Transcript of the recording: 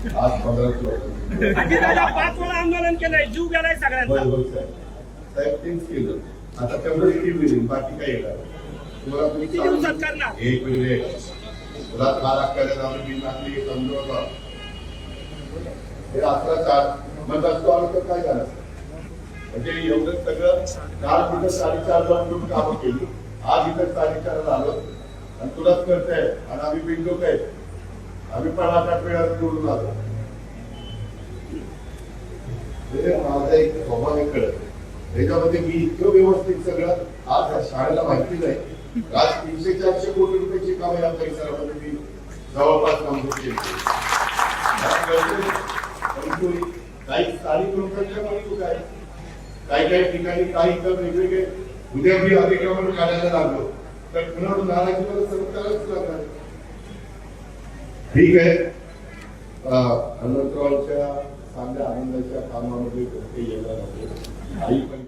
आज 15 अजितदादा 5 वेळा आंदोलन केलंय, जीव गेलाय सगळ्यांचा. साहेब तेच केलं. आता तेवढं टीव्ही होईल, बाकी काय येणार तुम्हाला. किती दिवसात करणार? एक मिनिट, तुला काल अक्काला आम्ही बिल टाकली समजू होता हे 11-4 मतदान आलं तर काय झालं म्हणजे एवढं सगळं. काल तिथं 4:30 जाऊन कामं केली, आज इथं 4:30 आलो आणि तुलाच करताय आणि आम्ही बिंदू काय आम्ही पण 8 वेळा निवडून आलो. माझा एक स्वभाव कळत त्याच्यामध्ये मी इतकं व्यवस्थित सगळं आज शाळेला माहिती नाही. आज 300-400 कोटी रुपयाची कामं या परिसरामध्ये मी जवळपास मंजूर केली. काही स्थानिक लोकांच्या म्हणतो काय काही ठिकाणी काही तर वेगवेगळे उद्या मी अतिक्रमण काढायला लागलो तर पुन्हा नाराजी मला सर्व करायच लागणार. ठीक आहे, हनुमंतरावच्या चांगल्या आनंदाच्या कामामध्ये येणार आहे. आई पण